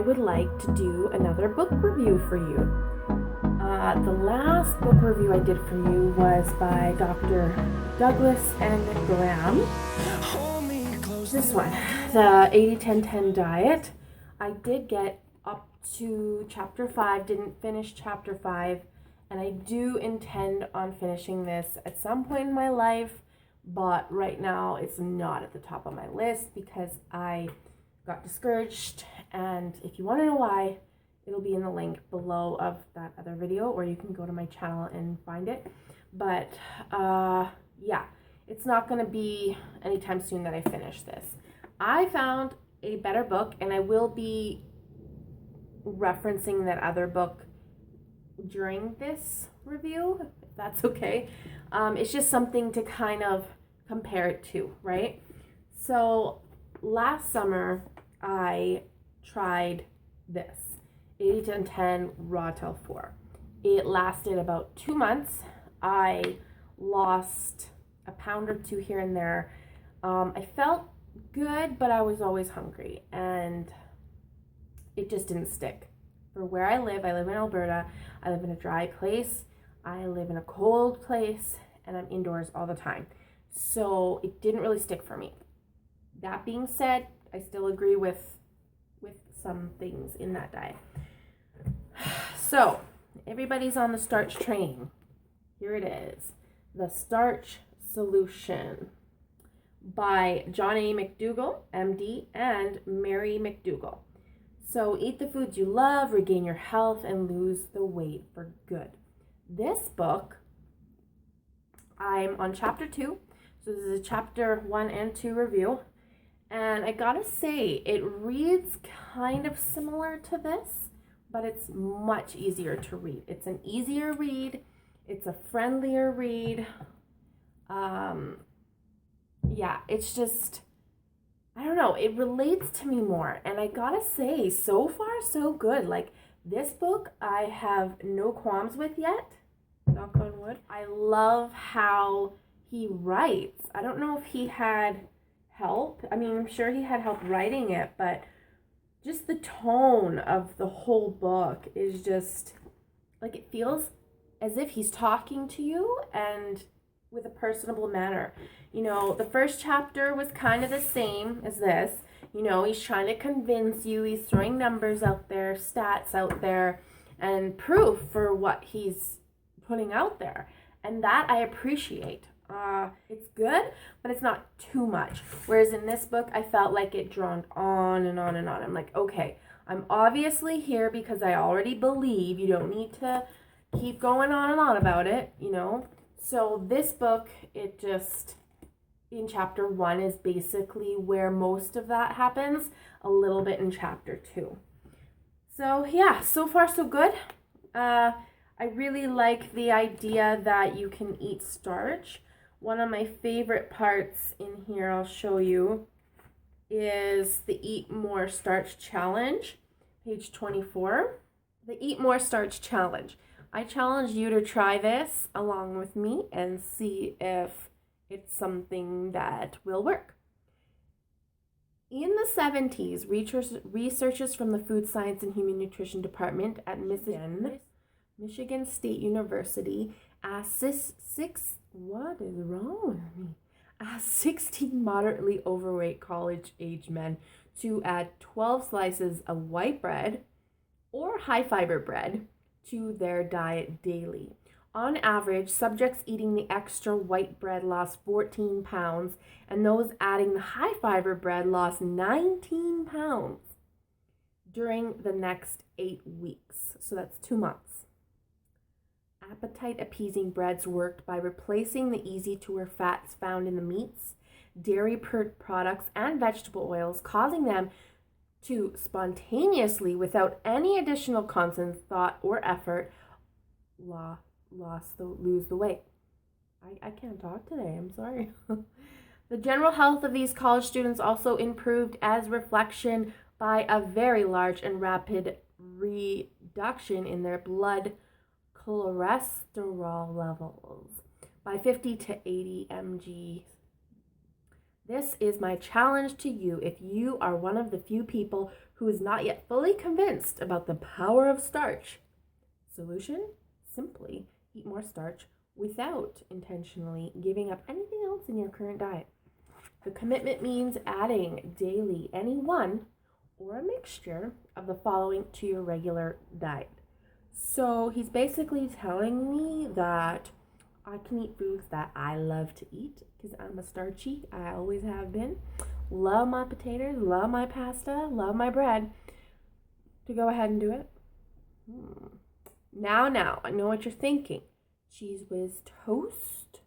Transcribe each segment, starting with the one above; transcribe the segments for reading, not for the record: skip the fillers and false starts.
I would like to do another book review for you. The last book review I did for you was by Dr. Douglas and Graham. This one, the 80-10-10 diet. I did get up to chapter 5, didn't finish chapter 5, and I do intend on finishing this at some point in my life, but right now it's not at the top of my list because I got discouraged, and if you want to know why, it'll be in the link below of that other video, or you can go to my channel and find it. But yeah, it's not going to be anytime soon that I finish this. I found a better book, and I will be referencing that other book during this review, if that's okay. It's just something to kind of compare it to, right? So last summer I tried this 80-10-10 Raw Till 4. It lasted about 2 months. I lost a pound or two here and there. I felt good, but I was always hungry, and it just didn't stick. For where I live in Alberta. I live in a dry place. I live in a cold place, and I'm indoors all the time. So it didn't really stick for me. That being said, I still agree with some things in that diet. So everybody's on the starch train. Here it is. The Starch Solution by John A. McDougall, MD, and Mary McDougall. So eat the foods you love, regain your health, and lose the weight for good. This book, I'm on chapter 2. So this is a chapter 1 and 2 review. And I gotta say, it reads kind of similar to this, but it's much easier to read. It's an easier read. It's a friendlier read. Yeah, it's just, I don't know, it relates to me more. And I gotta say, so far, so good. Like, this book, I have no qualms with yet. Knock on wood. I love how he writes. I don't know if he had help. I mean, I'm sure he had help writing it, but just the tone of the whole book is just, like, it feels as if he's talking to you and with a personable manner. You know, the first chapter was kind of the same as this. You know, he's trying to convince you, he's throwing numbers out there, stats out there, and proof for what he's putting out there. And that I appreciate. It's good, but it's not too much. Whereas in this book, I felt like it droned on and on and on. I'm like, okay, I'm obviously here because I already believe. You don't need to keep going on and on about it, you know. So this book, it just, in chapter 1 is basically where most of that happens, a little bit in chapter 2. So yeah, so far so good. I really like the idea that you can eat starch. One of my favorite parts in here, I'll show you, is the Eat More Starch Challenge, page 24. The Eat More Starch Challenge. I challenge you to try this along with me and see if it's something that will work. In the 70s, researchers from the Food Science and Human Nutrition Department at Michigan State University asked 16 moderately overweight college-age men to add 12 slices of white bread or high-fiber bread to their diet daily. On average, subjects eating the extra white bread lost 14 pounds, and those adding the high-fiber bread lost 19 pounds during the next 8 weeks. So that's 2 months. Appetite-appeasing breads worked by replacing the easy-to-wear fats found in the meats, dairy products, and vegetable oils, causing them to spontaneously, without any additional constant thought or effort, lose the weight. I can't talk today, I'm sorry. The general health of these college students also improved as reflection by a very large and rapid reduction in their blood cholesterol levels by 50 to 80 mg. This is my challenge to you if you are one of the few people who is not yet fully convinced about the power of starch. Solution? Simply eat more starch without intentionally giving up anything else in your current diet. The commitment means adding daily any one or a mixture of the following to your regular diet. So he's basically telling me that I can eat foods that I love to eat because I'm a starchy. I always have been. Love my potatoes, love my pasta, love my bread. To go ahead and do it. Now, I know what you're thinking. Cheese whiz toast?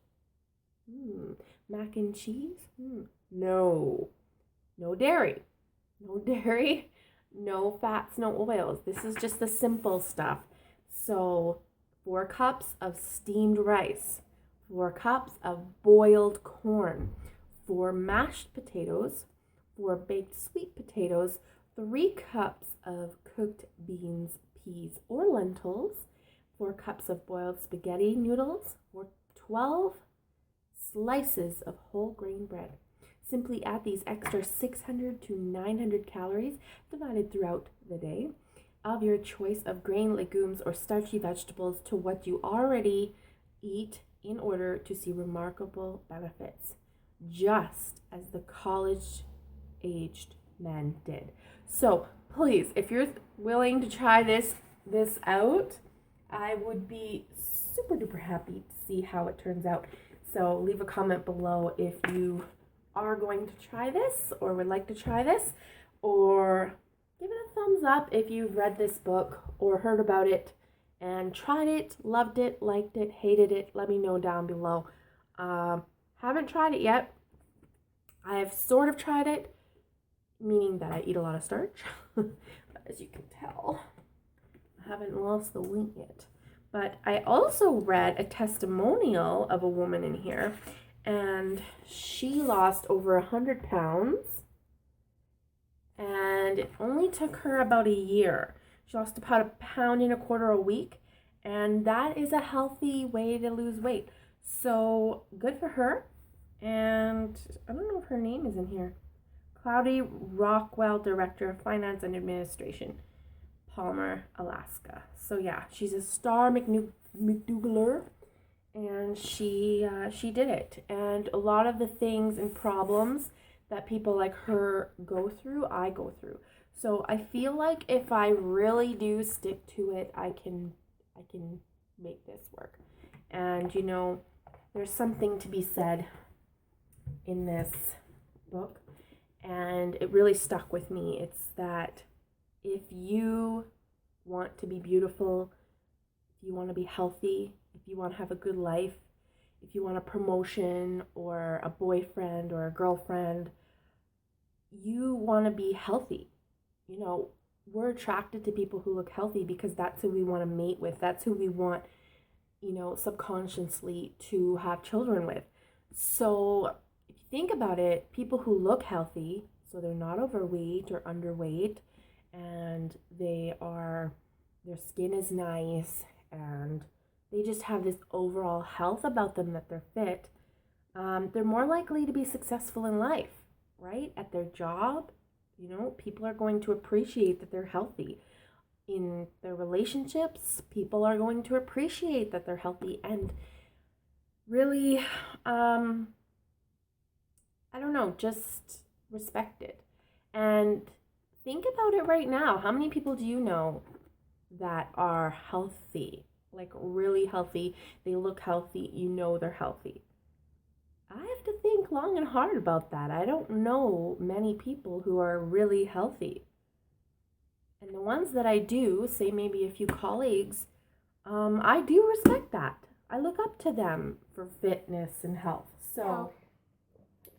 Mac and cheese? No. No dairy. No dairy, no fats, no oils. This is just the simple stuff. So 4 cups of steamed rice, 4 cups of boiled corn, 4 mashed potatoes, 4 baked sweet potatoes, 3 cups of cooked beans, peas, or lentils, 4 cups of boiled spaghetti noodles, or 12 slices of whole grain bread. Simply add these extra 600 to 900 calories divided throughout the day of your choice of grain, legumes, or starchy vegetables to what you already eat in order to see remarkable benefits, just as the college-aged men did. So please, if you're willing to try this out, I would be super duper happy to see how it turns out. So leave a comment below if you are going to try this or would like to try this, or give it a thumbs up if you've read this book or heard about it and tried it, loved it, liked it, hated it. Let me know down below. Haven't tried it yet. I have sort of tried it, meaning that I eat a lot of starch. As you can tell, I haven't lost the weight yet. But I also read a testimonial of a woman in here, and she lost over 100 pounds, and it only took her about a year. She lost about 1.25 pounds a week, and that is a healthy way to lose weight. So good for her. And I don't know if her name is in here. Cloudy Rockwell, Director of Finance and Administration, Palmer, Alaska. So yeah, she's a star McDougaller. And she did it. And a lot of the things and problems that people like her go through, I go through. So I feel like if I really do stick to it, I can make this work. And you know, there's something to be said in this book, and it really stuck with me. It's that if you want to be beautiful, if you want to be healthy, if you want to have a good life, if you want a promotion or a boyfriend or a girlfriend, you want to be healthy. You know, we're attracted to people who look healthy because that's who we want to mate with. That's who we want, you know, subconsciously to have children with. So if you think about it, people who look healthy, so they're not overweight or underweight, and their skin is nice, and they just have this overall health about them, that they're fit, they're more likely to be successful in life, right? At their job, you know, people are going to appreciate that they're healthy. In their relationships, people are going to appreciate that they're healthy, and really, I don't know, just respect it. And think about it right now. How many people do you know that are healthy? Like really healthy, they look healthy, you know they're healthy. I have to think long and hard about that. I don't know many people who are really healthy. And the ones that I do, say maybe a few colleagues, I do respect that. I look up to them for fitness and health. So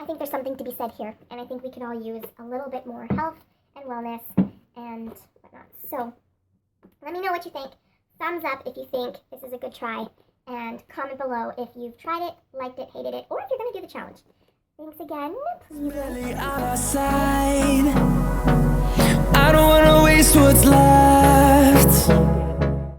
I think there's something to be said here, and I think we could all use a little bit more health and wellness and whatnot. So let me know what you think. Thumbs up if you think this is a good try, and comment below if you've tried it, liked it, hated it, or if you're going to do the challenge. Thanks again. Please really on our side. I don't want to waste what's left.